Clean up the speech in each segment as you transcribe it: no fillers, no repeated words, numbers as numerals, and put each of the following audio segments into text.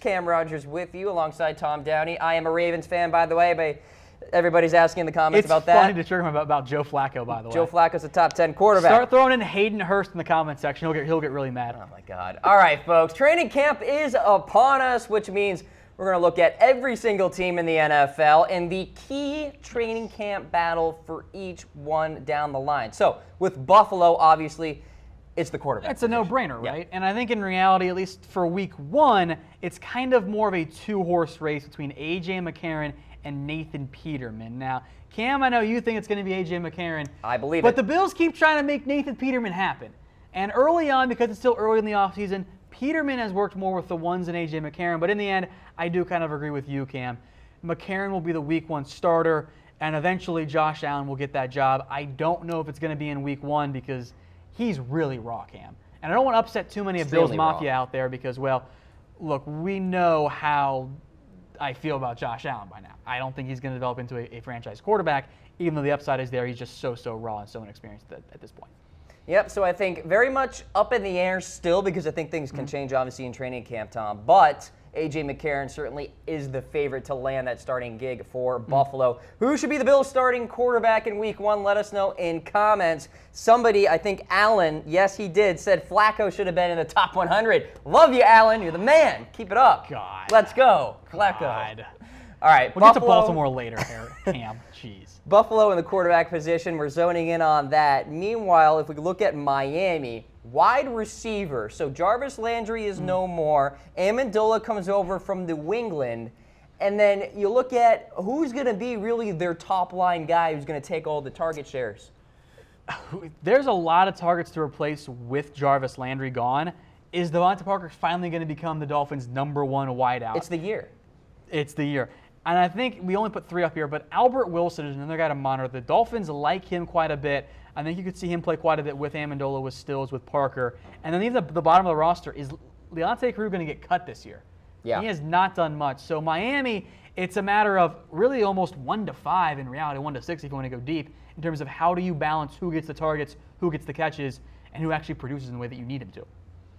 Cam Rogers with you alongside Tom Downey. I am a Ravens fan, by the way, but everybody's asking in the comments about that. It's funny to trigger him about Joe Flacco, by the way. Joe Flacco's a top 10 quarterback. Start throwing in Hayden Hurst in the comment section. He'll get really mad. Oh, my God. All right, folks. Training camp is upon us, which means we're going to look at every single team in the NFL and the key training camp battle for each one down the line. So, with Buffalo, obviously, it's the quarterback. It's a no-brainer, right? Yeah. And I think in reality, at least for week one, it's kind of more of a two-horse race between A.J. McCarron and Nathan Peterman. Now, Cam, I know you think it's going to be A.J. McCarron. I believe it. But the Bills keep trying to make Nathan Peterman happen. And early on, because it's still early in the offseason, Peterman has worked more with the ones than A.J. McCarron. But in the end, I do kind of agree with you, Cam. McCarron will be the week one starter, and eventually Josh Allen will get that job. I don't know if it's going to be in week one because he's really raw, Cam. And I don't want to upset too many of Bill's Mafia out there because, well, look, we know how I feel about Josh Allen by now. I don't think he's going to develop into a franchise quarterback, even though the upside is there. He's just so raw and so inexperienced at this point. Yep, so I think very much up in the air still because I think things can change, obviously, in training camp, Tom. But A.J. McCarron certainly is the favorite to land that starting gig for Buffalo. Who should be the Bills' starting quarterback in week one? Let us know in comments. Somebody, I think Alan, yes, he did, said Flacco should have been in the top 100. Love you, Alan. You're the man. Keep it up. God. Let's go. Flacco. God. All right, we'll get to Baltimore later, Cam. Jeez. Buffalo in the quarterback position. We're zoning in on that. Meanwhile, if we look at Miami, wide receiver. So Jarvis Landry is no more. Amendola comes over from New England. And then you look at who's going to be really their top line guy who's going to take all the target shares. There's a lot of targets to replace with Jarvis Landry gone. Is Devontae Parker finally going to become the Dolphins' #1 wideout? It's the year. It's the year. And I think we only put 3 up here, but Albert Wilson is another guy to monitor. The Dolphins like him quite a bit. I think you could see him play quite a bit with Amendola, with Stills, with Parker. And then even the bottom of the roster, is Leonte Carroo going to get cut this year? Yeah. He has not done much. So Miami, it's a matter of really almost 1 to 5 in reality, 1 to 6 if you want to go deep, in terms of how do you balance who gets the targets, who gets the catches, and who actually produces in the way that you need him to.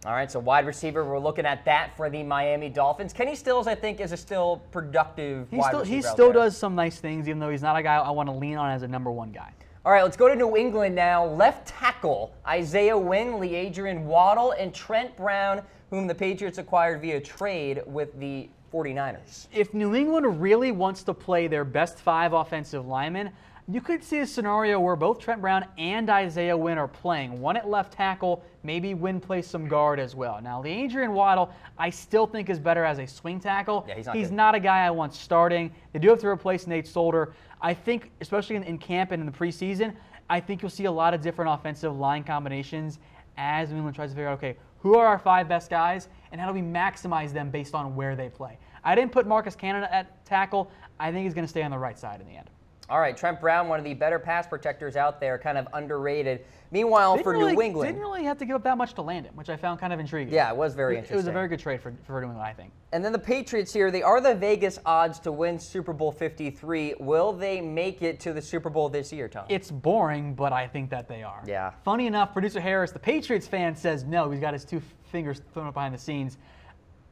All right, so wide receiver, we're looking at that for the Miami Dolphins. Kenny Stills, I think, is a still productive wide receiver. He still does some nice things, even though he's not a guy I want to lean on as a #1 guy. All right, let's go to New England now. Left tackle, Isaiah Wynn, Adrian Waddle, and Trent Brown, whom the Patriots acquired via trade with the 49ers. If New England really wants to play their best 5 offensive linemen, you could see a scenario where both Trent Brown and Isaiah Wynn are playing. One at left tackle, maybe Wynn plays some guard as well. Now, the Adrian Waddle, I still think is better as a swing tackle. Yeah, he's not a guy I want starting. They do have to replace Nate Solder. I think, especially in camp and in the preseason, I think you'll see a lot of different offensive line combinations as New England tries to figure out, okay, who are our 5 best guys, and how do we maximize them based on where they play. I didn't put Marcus Cannon at tackle. I think he's going to stay on the right side in the end. All right, Trent Brown, one of the better pass protectors out there, kind of underrated. Meanwhile, New England didn't really have to give up that much to land him, which I found kind of intriguing. Yeah, it was very interesting. It was a very good trade for New England, I think. And then the Patriots here, they are the Vegas odds to win Super Bowl 53. Will they make it to the Super Bowl this year, Tom? It's boring, but I think that they are. Yeah. Funny enough, producer Harris, the Patriots fan, says no. He's got his 2 fingers thrown up behind the scenes.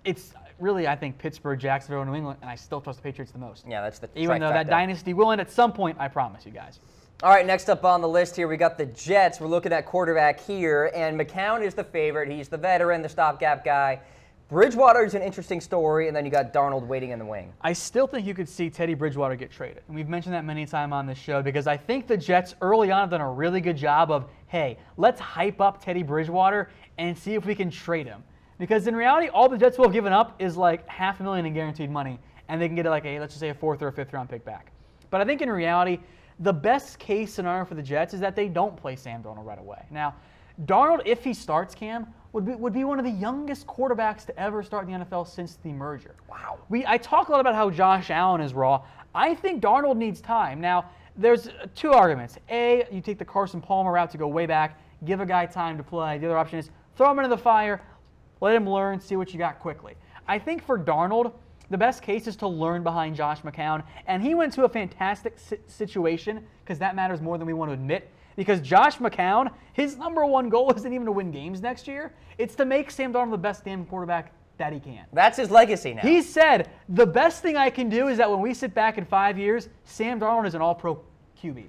It's really, I think, Pittsburgh, Jacksonville, New England, and I still trust the Patriots the most. Yeah, that's the Even though that dynasty will end at some point, I promise you guys. All right, next up on the list here, we got the Jets. We're looking at quarterback here, and McCown is the favorite. He's the veteran, the stopgap guy. Bridgewater is an interesting story, and then you got Darnold waiting in the wing. I still think you could see Teddy Bridgewater get traded. And we've mentioned that many times on this show because I think the Jets early on have done a really good job of, hey, let's hype up Teddy Bridgewater and see if we can trade him. Because in reality, all the Jets will have given up is like $500,000 in guaranteed money, and they can get like let's just say a 4th or a 5th round pick back. But I think in reality, the best case scenario for the Jets is that they don't play Sam Darnold right away. Now, Darnold, if he starts, Cam, would be one of the youngest quarterbacks to ever start in the NFL since the merger. Wow. I talk a lot about how Josh Allen is raw. I think Darnold needs time. Now, there's 2 arguments. A, you take the Carson Palmer route to go way back, give a guy time to play. The other option is throw him into the fire, let him learn, see what you got quickly. I think for Darnold, the best case is to learn behind Josh McCown, and he went to a fantastic situation because that matters more than we want to admit. Because Josh McCown, his #1 goal isn't even to win games next year. It's to make Sam Darnold the best damn quarterback that he can. That's his legacy now. He said, the best thing I can do is that when we sit back in 5 years, Sam Darnold is an all-pro QB.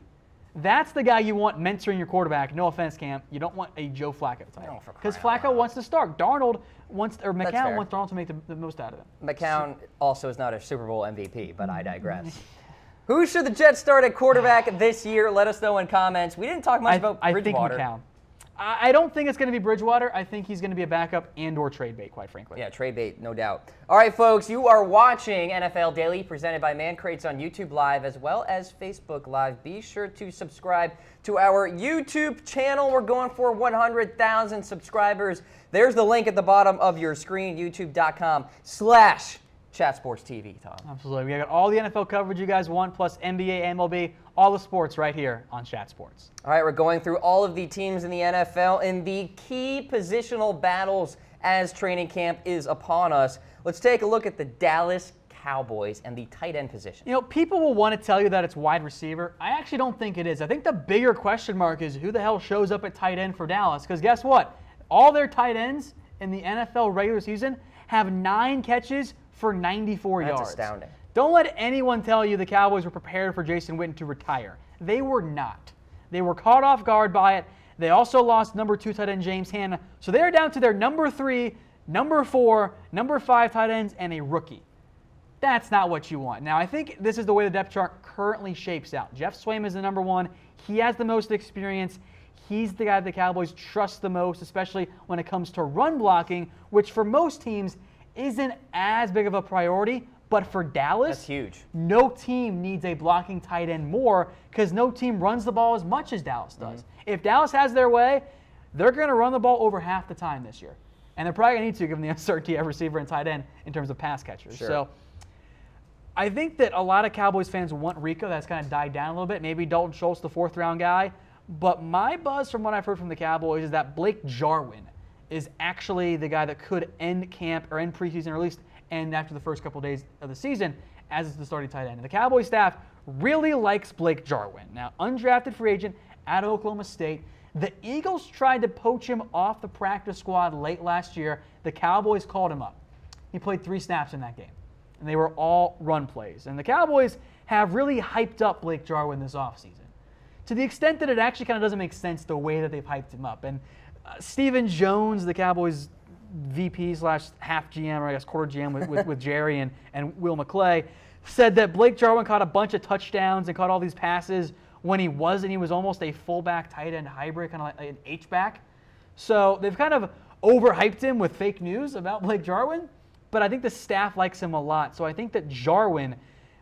That's the guy you want mentoring your quarterback. No offense, Cam. You don't want a Joe Flacco type. Because Flacco wants to start. McCown wants Darnold to make the most out of him. McCown also is not a Super Bowl MVP, but I digress. Who should the Jets start at quarterback this year? Let us know in comments. We didn't talk much about Bridgewater. I think McCown. I don't think it's going to be Bridgewater. I think he's going to be a backup and or trade bait, quite frankly. Yeah, trade bait, no doubt. All right, folks, you are watching NFL Daily, presented by Man Crates on YouTube Live as well as Facebook Live. Be sure to subscribe to our YouTube channel. We're going for 100,000 subscribers. There's the link at the bottom of your screen, youtube.com/ChatSportsTV, Tom. Absolutely. We got all the NFL coverage you guys want, plus NBA, MLB, all the sports right here on Chat Sports. All right, we're going through all of the teams in the NFL in the key positional battles as training camp is upon us. Let's take a look at the Dallas Cowboys and the tight end position. You know, people will want to tell you that it's wide receiver. I actually don't think it is. I think the bigger question mark is who the hell shows up at tight end for Dallas, because guess what? All their tight ends in the NFL regular season have 9 catches for 94 yards. That's astounding. Don't let anyone tell you the Cowboys were prepared for Jason Witten to retire. They were not. They were caught off guard by it. They also lost number 2 tight end James Hanna. So they're down to their number 3, number 4, number 5 tight ends and a rookie. That's not what you want. Now, I think this is the way the depth chart currently shapes out. Jeff Swaim is the number 1. He has the most experience. He's the guy the Cowboys trust the most, especially when it comes to run blocking, which for most teams isn't as big of a priority. But for Dallas, that's huge. No team needs a blocking tight end more because no team runs the ball as much as Dallas does. If Dallas has their way, they're going to run the ball over half the time this year. And they're probably going to need to, given the uncertainty of receiver and tight end in terms of pass catchers. Sure. So I think that a lot of Cowboys fans want Rico. That's kind of died down a little bit. Maybe Dalton Schultz, the 4th-round guy. But my buzz from what I've heard from the Cowboys is that Blake Jarwin is actually the guy that could end camp or end preseason, or at least end after the first couple days of the season as the starting tight end. And the Cowboys staff really likes Blake Jarwin. Now, undrafted free agent out of Oklahoma State. The Eagles tried to poach him off the practice squad late last year. The Cowboys called him up. He played 3 snaps in that game, and they were all run plays. And the Cowboys have really hyped up Blake Jarwin this offseason to the extent that it actually kind of doesn't make sense the way that they've hyped him up. And Stephen Jones, the Cowboys VP / half GM, or I guess quarter GM with Jerry and Will McClay, said that Blake Jarwin caught a bunch of touchdowns and caught all these passes when he wasn't. He was almost a fullback tight end hybrid, kind of like an H-back. So they've kind of overhyped him with fake news about Blake Jarwin, but I think the staff likes him a lot. So I think that Jarwin,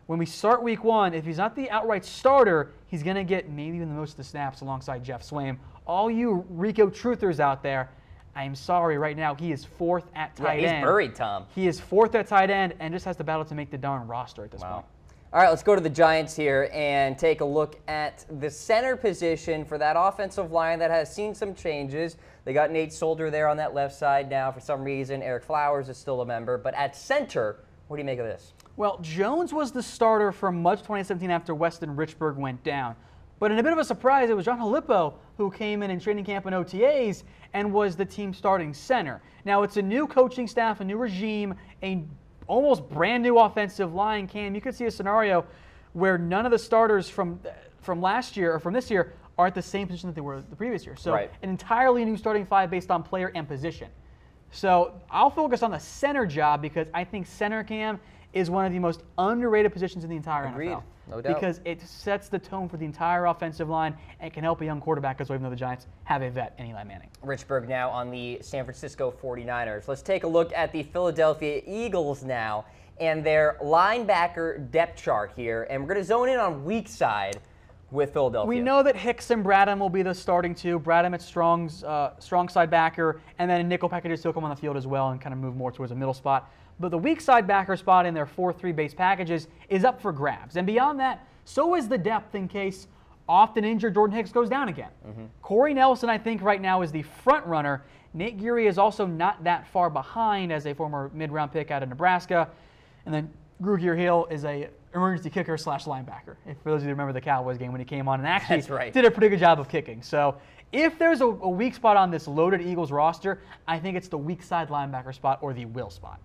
when we start week 1, if he's not the outright starter, he's going to get maybe even the most of the snaps alongside Jeff Swaim. All you Rico truthers out there, I'm sorry, right now he is 4th at tight end. He's buried, Tom. He is 4th at tight end and just has to battle to make the darn roster at this point. All right, let's go to the Giants here and take a look at the center position for that offensive line that has seen some changes. They got Nate Solder there on that left side now for some reason. Eric Flowers is still a member. But at center, what do you make of this? Well, Jones was the starter for much 2017 after Weston Richburg went down. But in a bit of a surprise, it was John Halippo who came in training camp and OTAs and was the team starting center. Now, it's a new coaching staff, a new regime, a almost brand new offensive line. Cam, you could see a scenario where none of the starters from last year or from this year are at the same position that they were the previous year. So an entirely new starting 5 based on player and position. So I'll focus on the center job because I think center, Cam, is one of the most underrated positions in the entire NFL. No doubt. Because it sets the tone for the entire offensive line and can help a young quarterback, as we know the Giants have a vet in Eli Manning. Richburg now on the San Francisco 49ers. Let's take a look at the Philadelphia Eagles now and their linebacker depth chart here. And we're going to zone in on Weakside with Philadelphia. We know that Hicks and Bradham will be the starting 2. Bradham at Strongside backer, and then nickel packages still come on the field as well and kind of move more towards a middle spot. But the weak side backer spot in their 4-3 base packages is up for grabs. And beyond that, so is the depth in case often injured Jordan Hicks goes down again. Corey Nelson, I think, right now is the front runner. Nate Geary is also not that far behind as a former mid-round pick out of Nebraska. And then Grugier Hill is a emergency kicker / linebacker. For those of you who remember the Cowboys game when he came on and actually did a pretty good job of kicking. So if there's a weak spot on this loaded Eagles roster, I think it's the weak side linebacker spot or the will spot.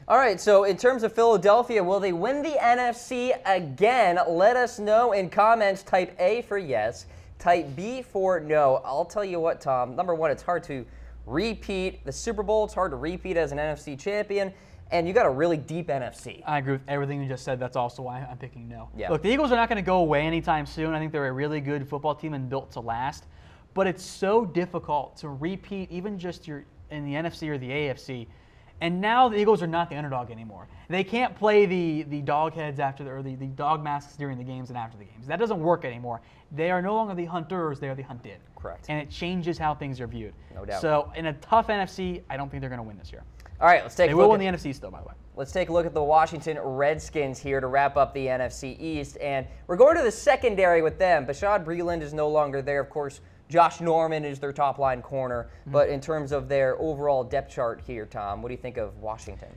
All right, so in terms of Philadelphia, will they win the NFC again? Let us know in comments. Type A for yes, type B for no. I'll tell you what, Tom. Number one, it's hard to repeat the Super Bowl. It's hard to repeat as an NFC champion, and you got a really deep NFC. I agree with everything you just said. That's also why I'm picking no. Yeah. Look, the Eagles are not going to go away anytime soon. I think they're a really good football team and built to last, but it's so difficult to repeat even just in the NFC or the AFC. And now the Eagles are not the underdog anymore. They can't play the dog heads or the dog masks during the games and after the games. That doesn't work anymore. They are no longer the hunters, they are the hunted. Correct. And it changes how things are viewed. No doubt. So in a tough NFC, I don't think they're going to win this year. All right, let's take a look. They will win the NFC still, by the way. Let's take a look at the Washington Redskins here to wrap up the NFC East. And we're going to the secondary with them. Bashad Breeland is no longer there, of course. Josh Norman is their top-line corner. But in terms of their overall depth chart here, Tom, what do you think of Washington?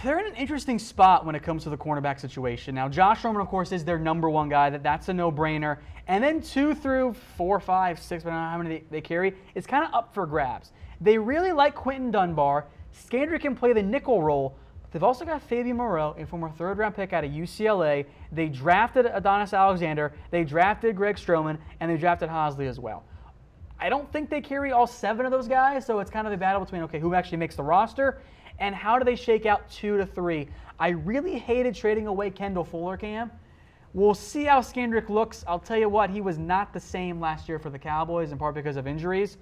They're in an interesting spot when it comes to the cornerback situation. Now, Josh Norman, of course, is their number one guy. That's a no-brainer. And then 2 through 4, 5, 6, I don't know how many they carry, it's kind of up for grabs. They really like Quentin Dunbar. Skandrick can play the nickel role. They've also got Fabian Moreau, a former third-round pick out of UCLA. They drafted Adonis Alexander. They drafted Greg Stroman. And they drafted Hosley as well. I don't think they carry all 7 of those guys, so it's kind of a battle between, okay, who actually makes the roster and how do they shake out 2 to 3. I really hated trading away Kendall Fuller, Cam. We'll see how Skandrick looks. I'll tell you what, he was not the same last year for the Cowboys, in part because of injuries.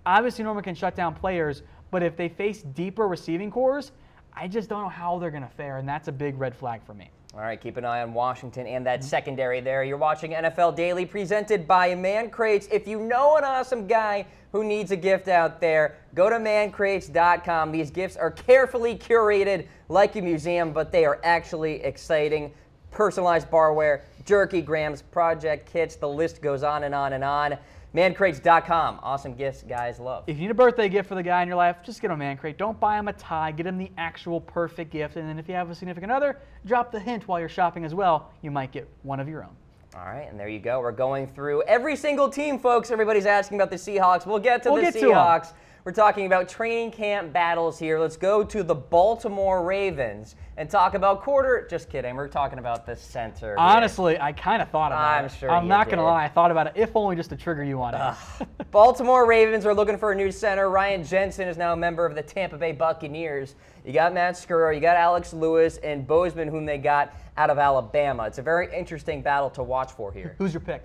Obviously, Norman can shut down players, but if they face deeper receiving cores, I just don't know how they're going to fare, and that's a big red flag for me. All right, keep an eye on Washington and that secondary there. You're watching NFL Daily presented by Man Crates. If you know an awesome guy who needs a gift out there, go to mancrates.com. These gifts are carefully curated like a museum, but they are actually exciting. Personalized barware, jerky grams, project kits, the list goes on and on and on. Mancrates.com. Awesome gifts guys love. If you need a birthday gift for the guy in your life, just get him a Man Crate. Don't buy him a tie. Get him the actual perfect gift. And then if you have a significant other, drop the hint while you're shopping as well. You might get one of your own. All right, and there you go. We're going through every single team, folks. Everybody's asking about the Seahawks. We'll get to the Seahawks. We're talking about training camp battles here. Let's go to the Baltimore Ravens and talk about Just kidding. We're talking about the center. Honestly, I kind of thought about it. I'm sure I'm not going to lie. I thought about it, if only just to trigger you on it. Baltimore Ravens are looking for a new center. Ryan Jensen is now a member of the Tampa Bay Buccaneers. You got Matt Skura, you got Alex Lewis, and Bozeman, whom they got out of Alabama. It's a very interesting battle to watch for here. Who's your pick?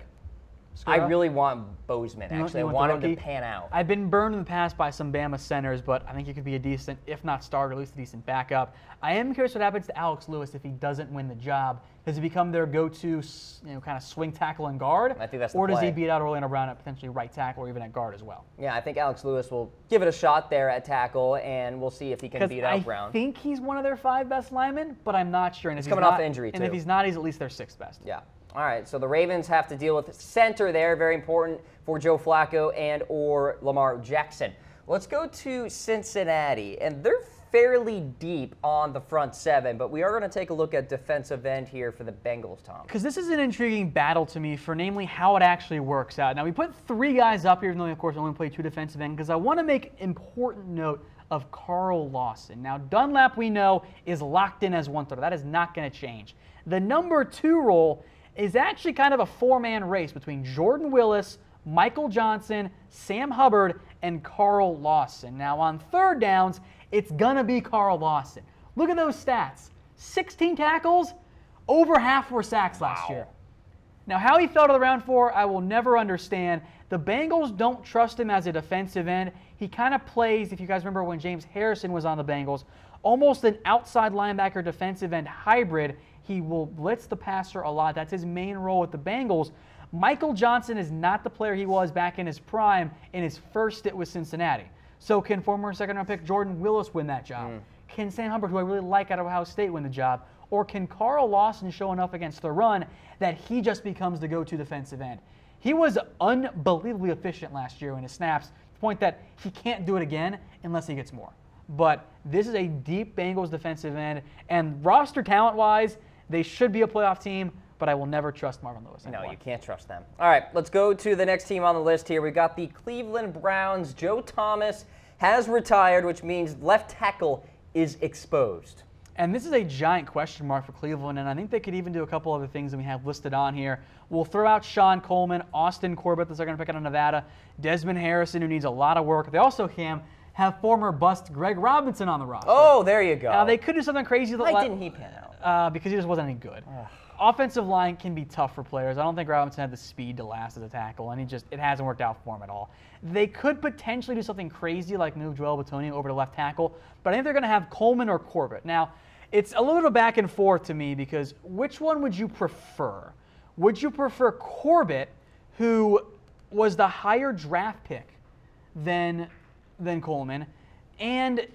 I really want Bozeman, actually. I want him to pan out. I've been burned in the past by some Bama centers, but I think he could be a decent, if not starter, at least a decent backup. I am curious what happens to Alex Lewis if he doesn't win the job. Does he become their go-to, kind of swing tackle and guard? I think that's the Or does play. He beat out Orlando Brown at potentially right tackle or even at guard as well? Yeah, I think Alex Lewis will give it a shot there at tackle, and we'll see if he can beat out Brown. I think he's one of their 5 best linemen, but I'm not sure. And he's coming off injury, too. And if he's not, he's at least their 6th best. Yeah. All right, so the Ravens have to deal with center there, very important for Joe Flacco and or Lamar Jackson. Let's go to Cincinnati, and they're fairly deep on the front 7, but we are going to take a look at defensive end here for the Bengals, Tom. Because this is an intriguing battle to me for namely how it actually works out. Now, we put 3 guys up here, even though, of course, we only play 2 defensive end, because I want to make important note of Carl Lawson. Now, Dunlap, we know, is locked in as 1/3. That is not going to change. The number 2 role is actually kind of a 4-man race between Jordan Willis, Michael Johnson, Sam Hubbard, and Carl Lawson. Now, on 3rd downs, it's going to be Carl Lawson. Look at those stats. 16 tackles, over half were sacks last year. Now, how he fell to the round 4, I will never understand. The Bengals don't trust him as a defensive end. He kind of plays, if you guys remember when James Harrison was on the Bengals, almost an outside linebacker defensive end hybrid. He will blitz the passer a lot. That's his main role with the Bengals. Michael Johnson is not the player he was back in his prime in his first stint with Cincinnati. So can former second-round pick Jordan Willis win that job? Can Sam Hubbard, who I really like out of Ohio State, win the job? Or can Carl Lawson show enough against the run that he just becomes the go-to defensive end? He was unbelievably efficient last year in his snaps, to the point that he can't do it again unless he gets more. But this is a deep Bengals defensive end, and roster talent-wise, they should be a playoff team, but I will never trust Marvin Lewis anymore. No, you can't trust them. All right, let's go to the next team on the list here. We've got the Cleveland Browns. Joe Thomas has retired, which means left tackle is exposed. And this is a giant question mark for Cleveland, and I think they could even do a couple other things that we have listed on here. We'll throw out Sean Coleman, Austin Corbett, the second pick out of Nevada, Desmond Harrison, who needs a lot of work. They also, have former bust Greg Robinson on the roster. Oh, there you go. They could do something crazy. Why didn't he pan out? Because he just wasn't any good. Offensive line can be tough for players. I don't think Robinson had the speed to last as a tackle, and it hasn't worked out for him at all. They could potentially do something crazy like move Joel Bitonio over to left tackle, but I think they're going to have Coleman or Corbett. Now, it's a little bit back and forth to me because which one would you prefer? Would you prefer Corbett, who was the higher draft pick than Coleman, and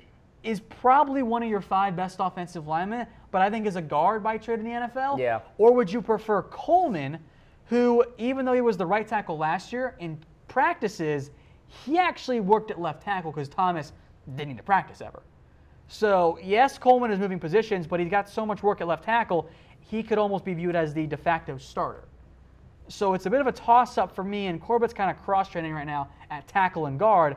is probably one of your 5 best offensive linemen, but I think is a guard by trade in the NFL? Yeah. Or would you prefer Coleman, who, even though he was the right tackle last year, in practices, he actually worked at left tackle because Thomas didn't need to practice ever. So, yes, Coleman is moving positions, but he's got so much work at left tackle, he could almost be viewed as the de facto starter. So it's a bit of a toss-up for me, and Corbett's kind of cross-training right now at tackle and guard.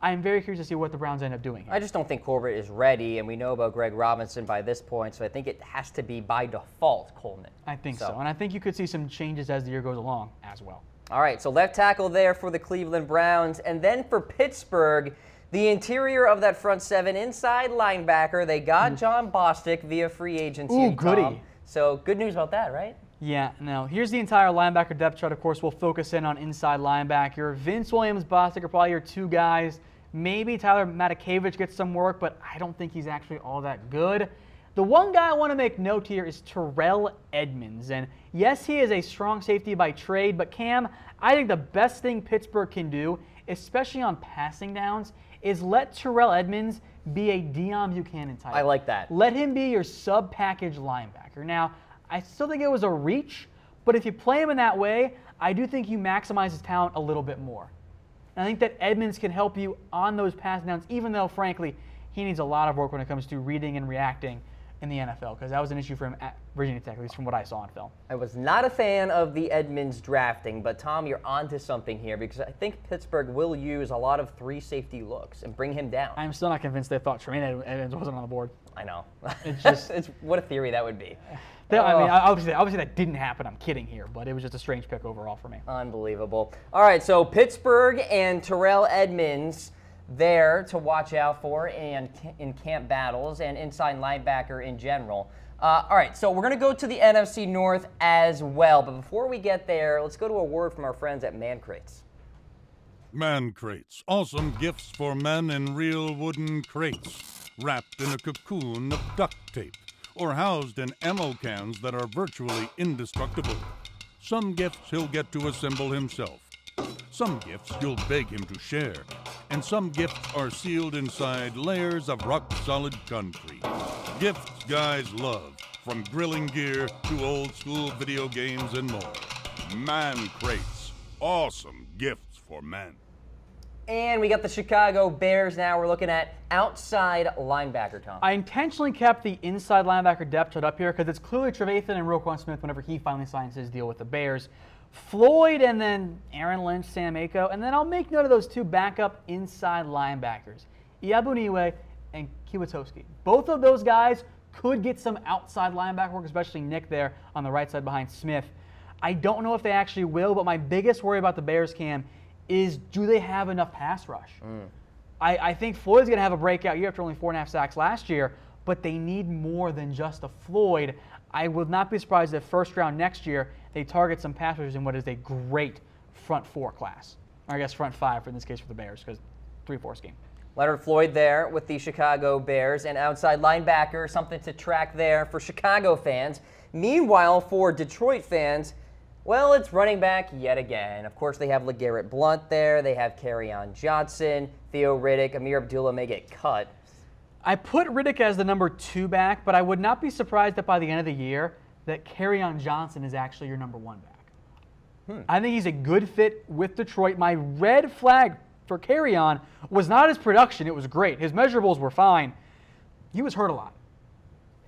I'm very curious to see what the Browns end up doing here. I just don't think Corbett is ready, and we know about Greg Robinson by this point, so I think it has to be by default Coleman. I think so, and I think you could see some changes as the year goes along as well. All right, so left tackle there for the Cleveland Browns, and then for Pittsburgh, the interior of that front 7, inside linebacker, they got John Bostic via free agency. Ooh, goody. Tom. So good news about that, right? Yeah, no. Here's the entire linebacker depth chart. Of course, we'll focus in on inside linebacker. Vince Williams, Bostic are probably your 2 guys. Maybe Tyler Matakevich gets some work, but I don't think he's actually all that good. The one guy I want to make note here is Terrell Edmunds. And yes, he is a strong safety by trade, but Cam, I think the best thing Pittsburgh can do, especially on passing downs, is let Terrell Edmunds be a Deion Buchanan type. I like that. Let him be your sub-package linebacker. Now, I still think it was a reach, but if you play him in that way, I do think you maximize his talent a little bit more. And I think that Edmunds can help you on those pass downs, even though, frankly, he needs a lot of work when it comes to reading and reacting in the NFL, because that was an issue for him at Virginia Tech, at least from what I saw on film. I was not a fan of the Edmunds drafting, but Tom, you're onto something here because I think Pittsburgh will use a lot of 3 safety looks and bring him down. I'm still not convinced they thought Tremaine Edmunds wasn't on the board. I know. It's just what a theory that would be. I mean, obviously that didn't happen. I'm kidding here, but it was just a strange pick overall for me. Unbelievable. All right, so Pittsburgh and Terrell Edmunds there to watch out for in camp battles and inside linebacker in general. All right, so we're going to go to the NFC North as well. But before we get there, let's go to a word from our friends at Man Crates. Man Crates, awesome gifts for men in real wooden crates, wrapped in a cocoon of duct tape, or housed in ammo cans that are virtually indestructible. Some gifts he'll get to assemble himself. Some gifts you'll beg him to share. And some gifts are sealed inside layers of rock-solid concrete. Gifts guys love, from grilling gear to old-school video games and more. Man Crates, awesome gifts for men. And we got the Chicago Bears now. We're looking at outside linebacker, Tom. I intentionally kept the inside linebacker depth chart up here because it's clearly Trevathan and Roquan Smith whenever he finally signs his deal with the Bears. Floyd and then Aaron Lynch, Sam Ako, and then I'll make note of those 2 backup inside linebackers, Iabuniwe and Kiwatowski. Both of those guys could get some outside linebacker work, especially Nick there on the right side behind Smith. I don't know if they actually will, but my biggest worry about the Bears, Cam, is do they have enough pass rush? I think Floyd's going to have a breakout year after only 4.5 sacks last year, but they need more than just a Floyd. I would not be surprised if first round next year they target some pass rushers in what is a great front 4 class. Or I guess front 5 in this case for the Bears because 3-4 scheme. Leonard Floyd there with the Chicago Bears, and outside linebacker, something to track there for Chicago fans. Meanwhile, for Detroit fans, well, it's running back yet again. Of course, they have LeGarrette Blount there. They have Kerryon Johnson, Theo Riddick. Amir Abdullah may get cut. I put Riddick as the number 2 back, but I would not be surprised that by the end of the year that Kerryon Johnson is actually your number 1 back. I think he's a good fit with Detroit. My red flag for carry on was not his production. It was great. His measurables were fine. He was hurt a lot.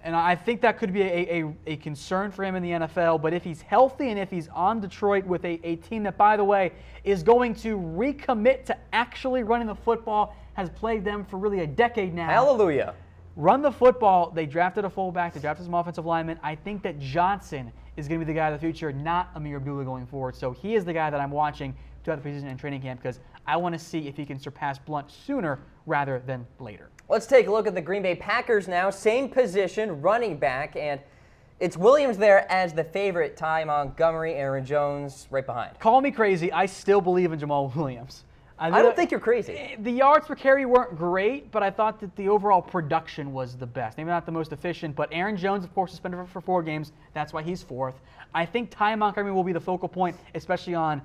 And I think that could be a concern for him in the NFL. But if he's healthy and if he's on Detroit with a team that, by the way, is going to recommit to actually running the football, has played them for really a decade now. Hallelujah. Run the football. They drafted a fullback. They drafted some offensive linemen. I think that Johnson is going to be the guy of the future, not Amir Abdullah going forward. So he is the guy that I'm watching throughout the preseason and training camp because I want to see if he can surpass Blunt sooner rather than later. Let's take a look at the Green Bay Packers now. Same position, running back, and it's Williams there as the favorite. Ty Montgomery, Aaron Jones right behind. Call me crazy. I still believe in Jamal Williams. I don't think you're crazy. The yards per carry weren't great, but I thought that the overall production was the best. Maybe not the most efficient, but Aaron Jones, of course, suspended for 4 games. That's why he's 4th. I think Ty Montgomery will be the focal point, especially on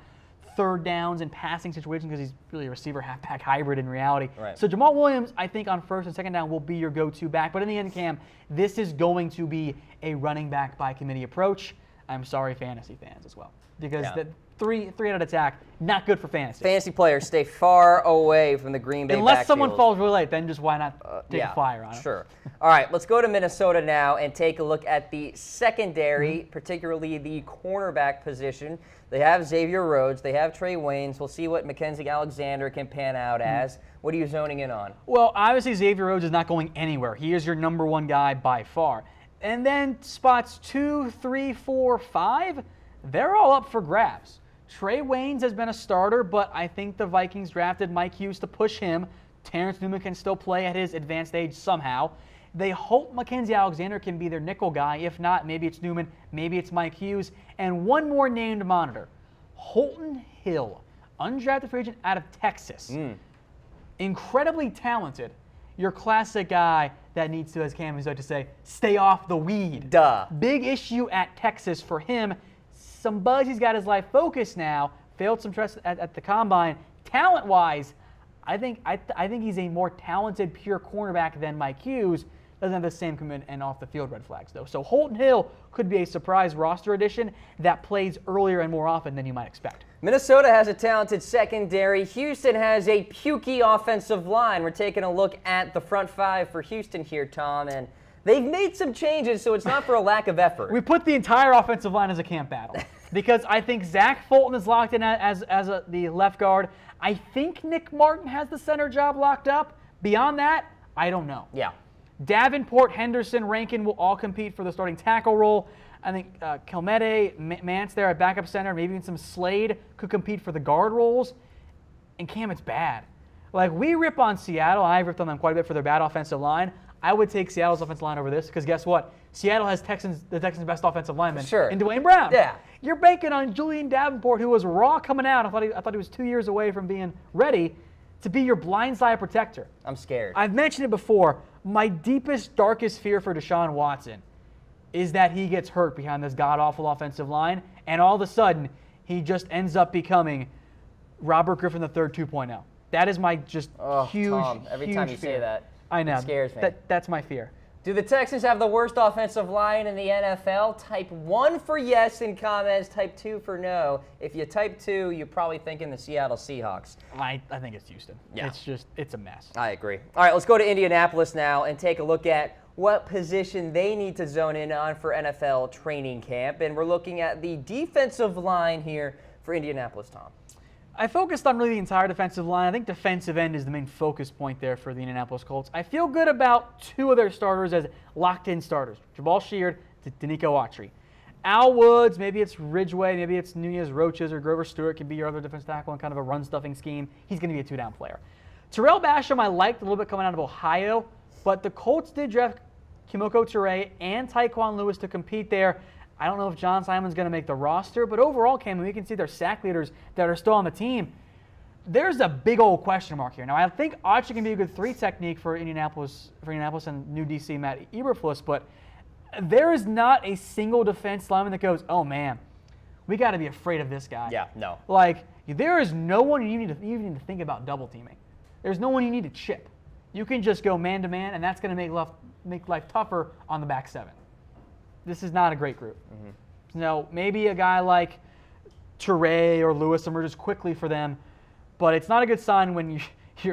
third downs and passing situations because he's really a receiver halfback hybrid in reality. Right. So Jamal Williams, I think on first and second down will be your go-to back. But in the end, Cam, this is going to be a running back by committee approach. I'm sorry, fantasy fans as well, because the three-headed attack, not good for fantasy. Fantasy players stay far away from the Green Bay Unless backfield. Someone falls really late, then just why not take a flyer on it? Sure. All right, let's go to Minnesota now and take a look at the secondary, particularly the cornerback position. They have Xavier Rhodes. They have Trey Waynes. We'll see what Mackenzie Alexander can pan out as. What are you zoning in on? Well, obviously Xavier Rhodes is not going anywhere. He is your number 1 guy by far. And then spots 2, 3, 4, 5, they're all up for grabs. Trey Waynes has been a starter, but I think the Vikings drafted Mike Hughes to push him. Terrence Newman can still play at his advanced age somehow. They hope Mackenzie Alexander can be their nickel guy. If not, maybe it's Newman, maybe it's Mike Hughes. And one more name to monitor, Holton Hill, undrafted free agent out of Texas. Incredibly talented. Your classic guy that needs to, as Cam is like to say, stay off the weed. Duh. Big issue at Texas for him. Some buzz, he's got his life focused now. Failed some trust at the combine. Talent-wise, I think he's a more talented pure cornerback than Mike Hughes. Doesn't have the same commitment and off-the-field red flags, though. So Holton Hill could be a surprise roster addition that plays earlier and more often than you might expect. Minnesota has a talented secondary. Houston has a pukey offensive line. We're taking a look at the front 5 for Houston here, Tom, and they've made some changes, so it's not for a lack of effort. We put the entire offensive line as a camp battle because I think Zach Fulton is locked in as the left guard. I think Nick Martin has the center job locked up. Beyond that, I don't know. Yeah. Davenport, Henderson, Rankin will all compete for the starting tackle role. I think Kelmede, Mance there at backup center, maybe even some Slade could compete for the guard roles. And Cam, it's bad. Like, we rip on Seattle. I've ripped on them quite a bit for their bad offensive line. I would take Seattle's offensive line over this because guess what? Seattle has the Texans' best offensive lineman in Dwayne Brown. Yeah. You're banking on Julian Davenport, who was raw coming out. I thought he was 2 years away from being ready to be your blindside protector. I'm scared. I've mentioned it before. My deepest, darkest fear for Deshaun Watson is that he gets hurt behind this god-awful offensive line, and all of a sudden, he just ends up becoming Robert Griffin III 2.0. That is my just huge, Tom, every huge time you fear. say that, I know. it scares me. That's my fear. Do the Texans have the worst offensive line in the NFL? Type 1 for yes in comments, type 2 for no. If you type 2, you're probably thinking the Seattle Seahawks. I think it's Houston. Yeah. It's a mess. I agree. All right, let's go to Indianapolis now and take a look at what position they need to zone in on for NFL training camp. And we're looking at the defensive line here for Indianapolis, Tom. I focused on really the entire defensive line. I think defensive end is the main focus point there for the Indianapolis Colts. I feel good about 2 of their starters as locked-in starters, Jabal Sheard, Danico Autry. Al Woods, maybe it's Ridgeway, maybe it's Nunez Roches or Grover Stewart can be your other defensive tackle in kind of a run-stuffing scheme. He's going to be a 2-down player. Terrell Basham I liked a little bit coming out of Ohio, but the Colts did draft Kimoko Toure and Tyquan Lewis to compete there. I don't know if John Simon's going to make the roster, but overall, Cam, we can see their sack leaders that are still on the team. There's a big old question mark here. Now, I think Autry can be a good 3 technique for Indianapolis and new DC Matt Eberflus, but there is not a single defense lineman that goes, oh man, we got to be afraid of this guy. Yeah, no. Like, there is no one you need to think about double teaming. There's no one you need to chip. You can just go man to man, and that's going to make life tougher on the back 7. This is not a great group. Now, maybe a guy like Toure or Lewis emerges quickly for them, But it's not a good sign when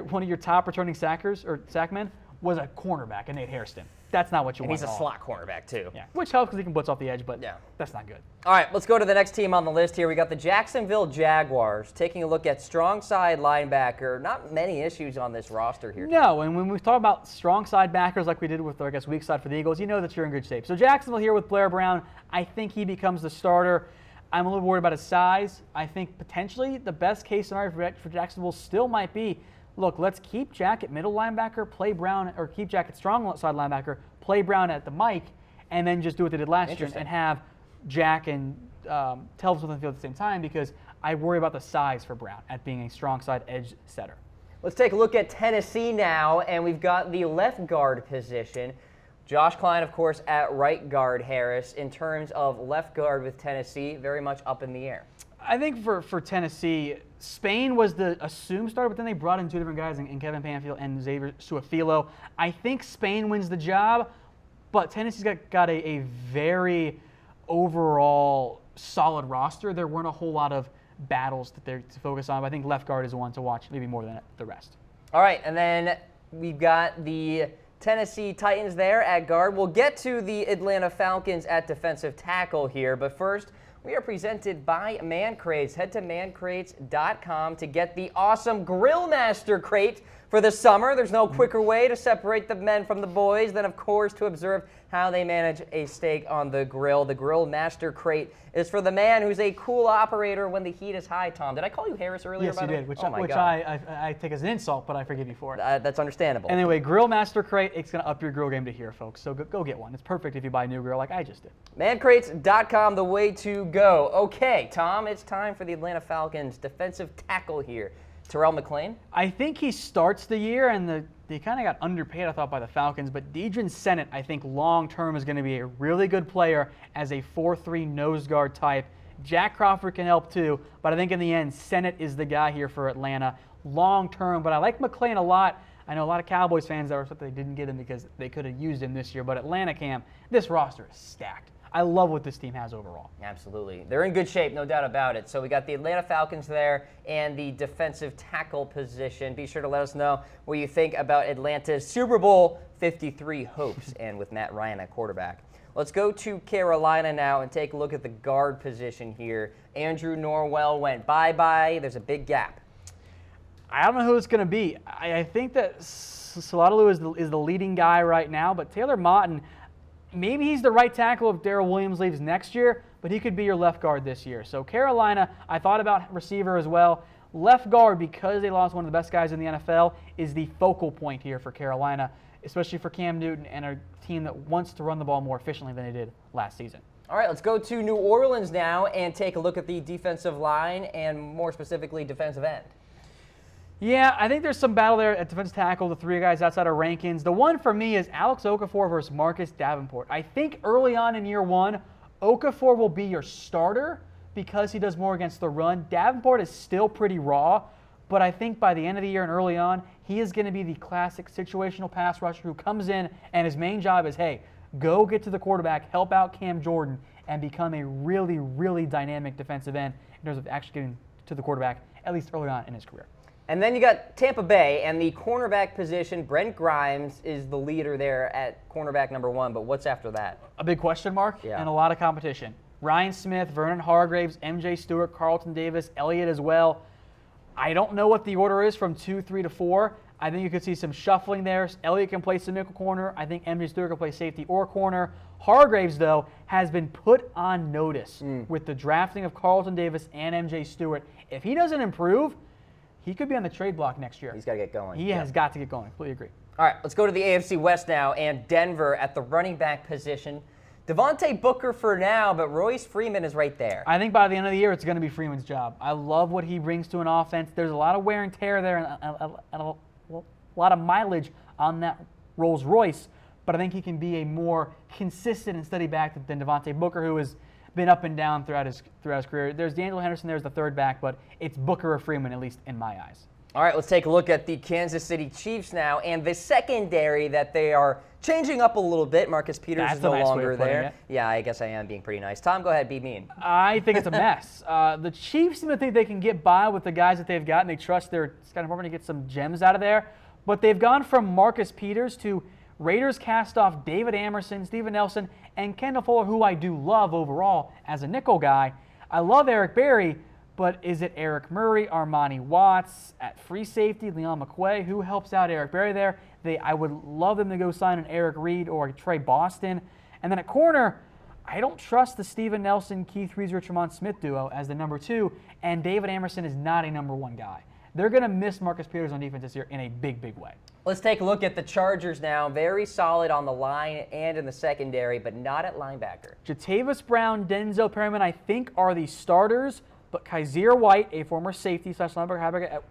one of your top returning sackers or sackmen was a cornerback, and Nate Hairston. That's not what you want. And he's a slot cornerback, too. Yeah, which helps because he can blitz off the edge, but that's not good. All right, let's go to the next team on the list here. We got the Jacksonville Jaguars. Taking a look at strong side linebacker. Not many issues on this roster here. No, and when we talk about strong side backers like we did with, I guess, weak side for the Eagles, you know that you're in good shape. So Jacksonville here with Blair Brown, I think he becomes the starter. I'm a little worried about his size. I think potentially the best case scenario for Jacksonville still might be, look, let's keep Jack at middle linebacker, play Brown, or keep Jack at strong side linebacker, play Brown at the mic, and then just do what they did last year and have Jack and Telvs on the field at the same time, because I worry about the size for Brown at being a strong side edge setter. Let's take a look at Tennessee now, and we've got the left guard position. Josh Klein, of course, at right guard. Harris, in terms of left guard with Tennessee, very much up in the air. I think for Tennessee, Spain was the assumed starter, but then they brought in two different guys in Kevin Panfield and Xavier Suafilo. I think Spain wins the job, but Tennessee's got a very overall solid roster. There weren't a whole lot of battles that they're to focus on, but I think left guard is the one to watch maybe more than the rest. All right, and then we've got the Tennessee Titans there at guard. We'll get to the Atlanta Falcons at defensive tackle here, but first, we are presented by Man Crates. Head to mancrates.com to get the awesome Grill Master Crate for the summer. There's no quicker way to separate the men from the boys than, of course, to observe how they manage a steak on the grill. The Grill Master Crate is for the man who's a cool operator when the heat is high, Tom. Did I call you Harris earlier? Yes, you did, which I take as an insult, but I forgive you for it. That's understandable. Anyway, Grill Master Crate, it's going to up your grill game to here, folks. So go get one. It's perfect if you buy a new grill like I just did. Mancrates.com, the way to go. Okay, Tom, it's time for the Atlanta Falcons defensive tackle here. Terrell McClain? I think he starts the year, and they kind of got underpaid, I thought, by the Falcons. But Deidre Sennett, I think, long-term is going to be a really good player as a 4-3 nose guard type. Jack Crawford can help too, but I think in the end, Sennett is the guy here for Atlanta long-term. But I like McClain a lot. I know a lot of Cowboys fans that were upset they didn't get him because they could have used him this year. But Atlanta camp, this roster is stacked. I love what this team has overall. Absolutely. They're in good shape, no doubt about it. So we got the Atlanta Falcons there and the defensive tackle position. Be sure to let us know what you think about Atlanta's Super Bowl 53 hopes and with Matt Ryan at quarterback. Let's go to Carolina now and take a look at the guard position here. Andrew Norwell went bye-bye. There's a big gap. I don't know who it's going to be. I think that Saladolu is the leading guy right now, but Taylor Motton, maybe he's the right tackle if Darrell Williams leaves next year, but he could be your left guard this year. So Carolina, I thought about receiver as well. Left guard, because they lost one of the best guys in the NFL, is the focal point here for Carolina, especially for Cam Newton and a team that wants to run the ball more efficiently than they did last season. All right, let's go to New Orleans now and take a look at the defensive line and more specifically defensive end. Yeah, I think there's some battle there at defensive tackle, the three guys outside of Rankins. The one for me is Alex Okafor versus Marcus Davenport. I think early on in year one, Okafor will be your starter because he does more against the run. Davenport is still pretty raw, but I think by the end of the year and early on, he is going to be the classic situational pass rusher who comes in and his main job is, hey, go get to the quarterback, help out Cam Jordan, and become a really, really dynamic defensive end in terms of actually getting to the quarterback, at least early on in his career. And then you got Tampa Bay and the cornerback position. Brent Grimes is the leader there at cornerback number 1, but what's after that? A big question mark and a lot of competition. Ryan Smith, Vernon Hargraves, MJ Stewart, Carlton Davis, Elliott as well. I don't know what the order is from 2, 3 to 4. I think you could see some shuffling there. Elliott can play some nickel corner. I think MJ Stewart can play safety or corner. Hargraves, though, has been put on notice with the drafting of Carlton Davis and MJ Stewart. If he doesn't improve, he could be on the trade block next year. He's got to get going. He has got to get going. Completely agree. All right, let's go to the AFC West now and Denver at the running back position. Devontae Booker for now, but Royce Freeman is right there. I think by the end of the year, it's going to be Freeman's job. I love what he brings to an offense. There's a lot of wear and tear there and a lot of mileage on that Rolls Royce, but I think he can be a more consistent and steady back than Devontae Booker, who has been up and down throughout his career. There's D'Angelo Henderson there as the third back, but it's Booker or Freeman, at least in my eyes. All right, let's take a look at the Kansas City Chiefs now and the secondary that they are changing up a little bit. Marcus Peters is no longer there. Yeah, I guess I am being pretty nice. Tom, go ahead, be mean. I think it's a mess. The Chiefs seem to think they can get by with the guys that they've got, and they trust their scouting department to get some gems out of there. But they've gone from Marcus Peters to Raiders cast off David Amerson, Steven Nelson, and Kendall Fuller, who I do love overall as a nickel guy. I love Eric Berry, but is it Eric Murray, Armani Watts at free safety, Leon McQuay? Who helps out Eric Berry there? I would love them to go sign an Eric Reed or a Trey Boston. And then at corner, I don't trust the Steven Nelson, Keith Reeser, Tremont Smith duo as the number 2, and David Amerson is not a number 1 guy. They're going to miss Marcus Peters on defense this year in a big, big way. Let's take a look at the Chargers now. Very solid on the line and in the secondary, but not at linebacker. Jatavis Brown, Denzel Perryman, I think, are the starters, but Kaiser White, a former safety / linebacker at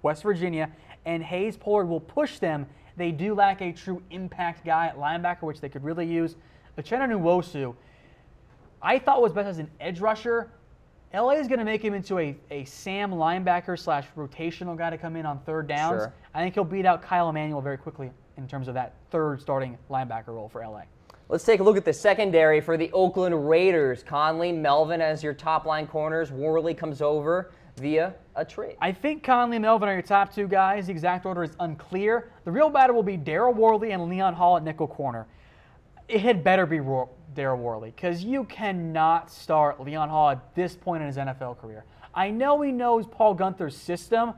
West Virginia, and Hayes Pollard will push them. They do lack a true impact guy at linebacker, which they could really use. Uchenna Nwosu, I thought was best as an edge rusher. LA is going to make him into a Sam linebacker / rotational guy to come in on third downs. Sure. I think he'll beat out Kyle Emanuel very quickly in terms of that third starting linebacker role for LA. Let's take a look at the secondary for the Oakland Raiders. Conley, Melvin as your top line corners. Worley comes over via a trade. I think Conley and Melvin are your top 2 guys. The exact order is unclear. The real battle will be Darryl Worley and Leon Hall at nickel corner. It had better be Darryl Worley, because you cannot start Leon Hall at this point in his NFL career. I know he knows Paul Gunther's system,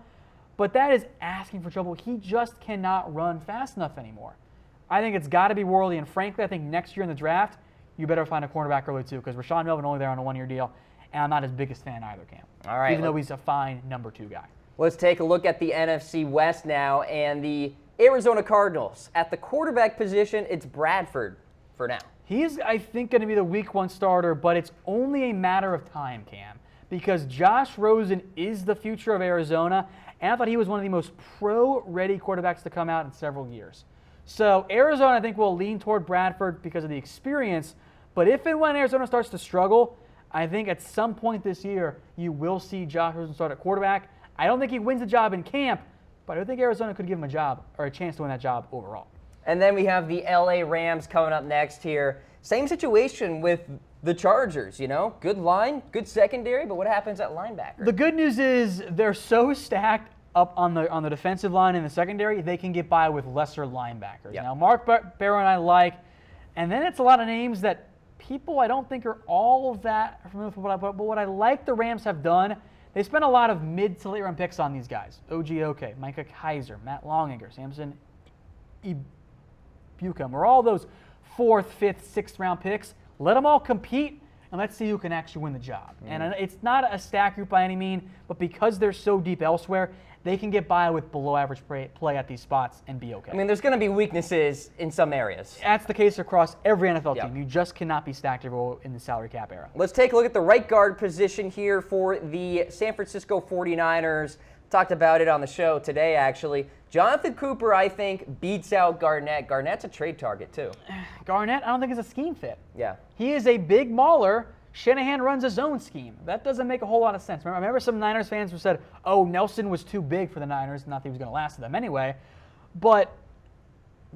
but that is asking for trouble. He just cannot run fast enough anymore. I think it's got to be Worley, and frankly, I think next year in the draft, you better find a cornerback early too, because Rashawn Melvin only there on a 1-year deal, and I'm not his biggest fan either, Cam. All right. Even though he's a fine number 2 guy. Let's take a look at the NFC West now, and the Arizona Cardinals. At the quarterback position, it's Bradford for now. He's, I think, going to be the week 1 starter, but it's only a matter of time, Cam, because Josh Rosen is the future of Arizona, and I thought he was one of the most pro-ready quarterbacks to come out in several years. So Arizona, I think, will lean toward Bradford because of the experience, but if and when Arizona starts to struggle, I think at some point this year, you will see Josh Rosen start at quarterback. I don't think he wins the job in camp, but I think Arizona could give him a job or a chance to win that job overall. And then we have the LA Rams coming up next here. Same situation with the Chargers, you know? Good line, good secondary, but what happens at linebacker? The good news is they're so stacked up on the defensive line and the secondary, they can get by with lesser linebackers. Yep. Now, Mark Barrow and I like, and then it's a lot of names that people I don't think are all of that familiar with, but what I like the Rams have done, they spent a lot of mid to late round picks on these guys. O.G. Oke, Micah Kaiser, Matt Longinger, Samson Buckham, or all those 4th, 5th, 6th round picks. Let them all compete, and let's see who can actually win the job. And it's not a stack group by any means, but because they're so deep elsewhere, they can get by with below average play at these spots and be okay. I mean, there's going to be weaknesses in some areas. That's the case across every NFL team. You just cannot be stacked everywhere in the salary cap era. Let's take a look at the right guard position here for the San Francisco 49ers. Talked about it on the show today, actually. Jonathan Cooper, I think, beats out Garnett. Garnett's a trade target, too. Garnett, I don't think is a scheme fit. Yeah. He is a big mauler. Shanahan runs his own scheme. That doesn't make a whole lot of sense. I remember some Niners fans who said, oh, Nelson was too big for the Niners. Not that he was going to last to them anyway. But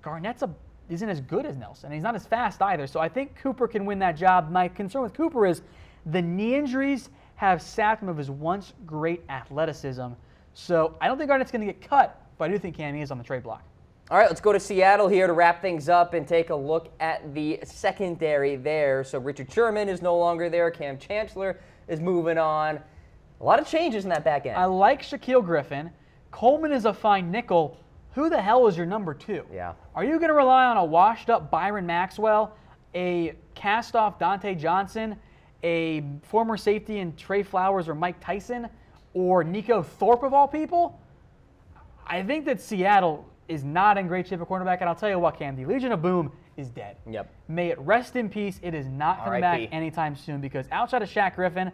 Garnett's isn't as good as Nelson. He's not as fast either. So I think Cooper can win that job. My concern with Cooper is the knee injuries have sapped him of his once great athleticism. So I don't think Garnett's going to get cut, but I do think Cam is on the trade block. All right, let's go to Seattle here to wrap things up and take a look at the secondary there. So Richard Sherman is no longer there. Cam Chancellor is moving on. A lot of changes in that back end. I like Shaquille Griffin. Coleman is a fine nickel. Who the hell is your number 2? Yeah. Are you going to rely on a washed-up Byron Maxwell, a cast-off Dante Johnson, a former safety in Trey Flowers or Mike Tyson, or Nico Thorpe of all people? I think that Seattle is not in great shape at cornerback, and I'll tell you what, Cam, the Legion of Boom is dead. Yep. May it rest in peace. It is not coming back anytime soon, because outside of Shaq Griffin,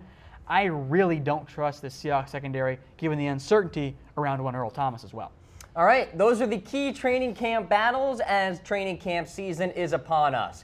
I really don't trust the Seahawks secondary, given the uncertainty around one Earl Thomas as well. All right, those are the key training camp battles as training camp season is upon us.